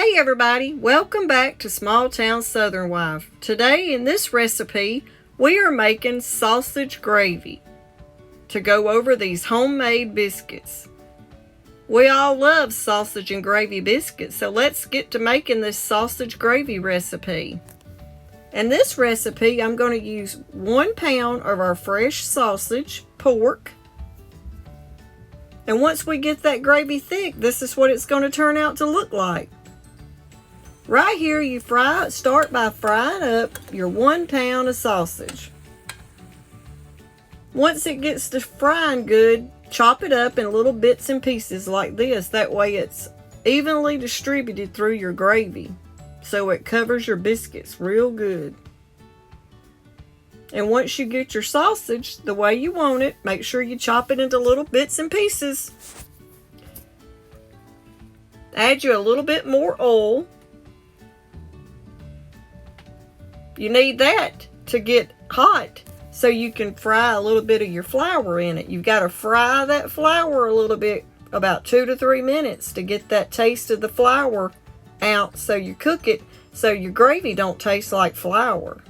Hey everybody, welcome back to Small Town Southern Wife. Today in this recipe, we are making sausage gravy to go over these homemade biscuits. We all love sausage and gravy biscuits, so let's get to making this sausage gravy recipe. In this recipe, I'm going to use 1 pound of our fresh sausage, pork. And once we get that gravy thick, this is what it's going to turn out to look like. Right here, you start by frying up your 1 pound of sausage. Once it gets to frying good, chop it up in little bits and pieces like this. That way it's evenly distributed through your gravy, so it covers your biscuits real good. And once you get your sausage the way you want it, make sure you chop it into little bits and pieces. Add you a little bit more oil. You need that to get hot so you can fry a little bit of your flour in it. You've got to fry that flour a little bit, about 2 to 3 minutes, to get that taste of the flour out, so you cook it so your gravy don't taste like flour.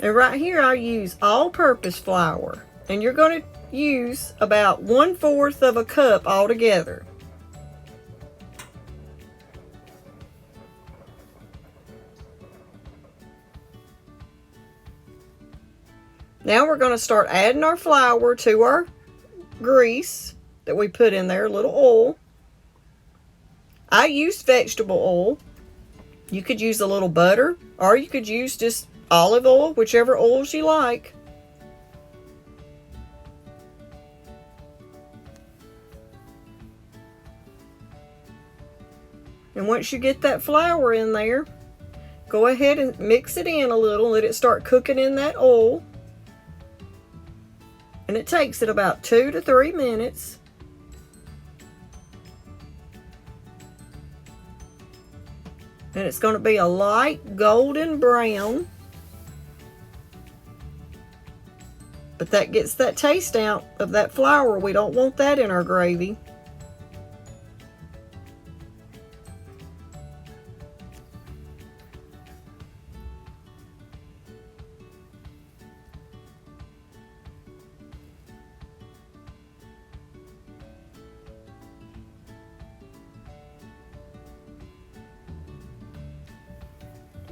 And right here I use all-purpose flour, and you're going to use about 1/4 of a cup altogether. Now we're going to start adding our flour to our grease that we put in there, a little oil. I use vegetable oil. You could use a little butter, or you could use just olive oil, whichever oils you like. And once you get that flour in there, go ahead and mix it in a little, let it start cooking in that oil. And it takes it about 2 to 3 minutes. And it's going to be a light golden brown. But that gets that taste out of that flour. We don't want that in our gravy.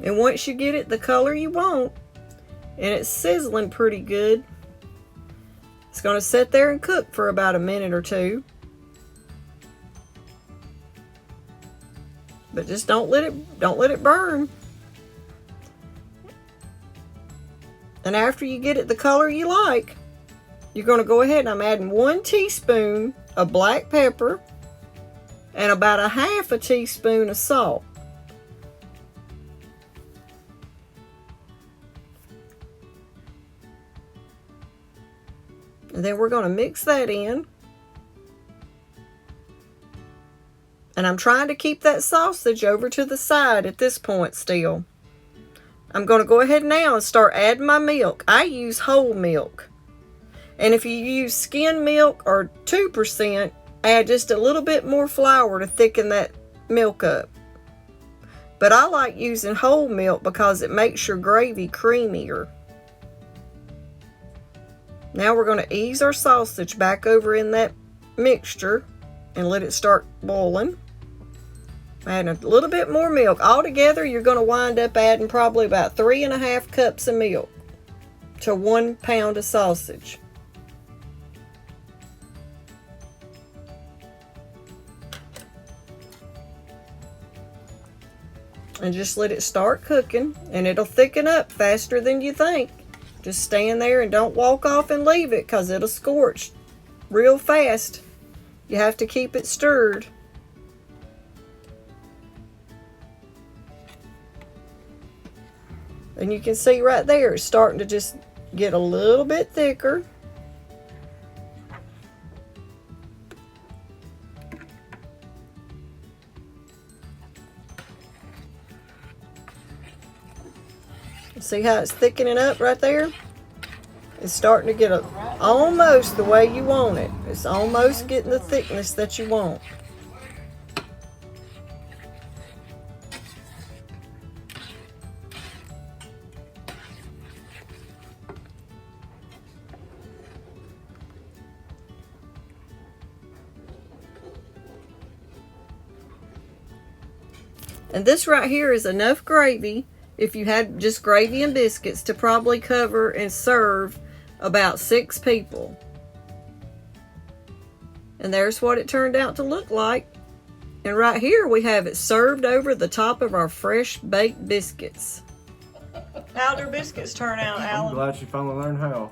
And once you get it the color you want, and it's sizzling pretty good, it's going to sit there and cook for about a minute or two. But just don't let it burn. And after you get it the color you like, you're going to go ahead, and I'm adding 1 teaspoon of black pepper and about 1/2 teaspoon of salt. And then we're going to mix that in. And I'm trying to keep that sausage over to the side at this point still. I'm going to go ahead now and start adding my milk. I use whole milk. And if you use skim milk or 2%, add just a little bit more flour to thicken that milk up. But I like using whole milk because it makes your gravy creamier. Now we're going to ease our sausage back over in that mixture and let it start boiling. Adding a little bit more milk. Altogether, you're going to wind up adding probably about 3.5 cups of milk to 1 pound of sausage. And just let it start cooking, and it'll thicken up faster than you think. Just stand there and don't walk off and leave it, because it'll scorch real fast. You have to keep it stirred. And you can see right there, it's starting to just get a little bit thicker. See how it's thickening up right there? It's starting to get almost the way you want it. It's almost getting the thickness that you want. And this right here is enough gravy, if you had just gravy and biscuits, to probably cover and serve about 6 people. And there's what it turned out to look like. And right here we have it served over the top of our fresh baked biscuits. How'd our biscuits turn out, Alan? I'm glad she finally learned how.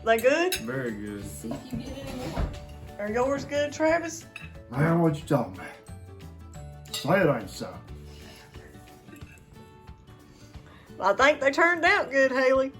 They good? Very good. See if you get any more. Are yours good, Travis? Man, what you talking about? Say it ain't so. I think they turned out good, Haley.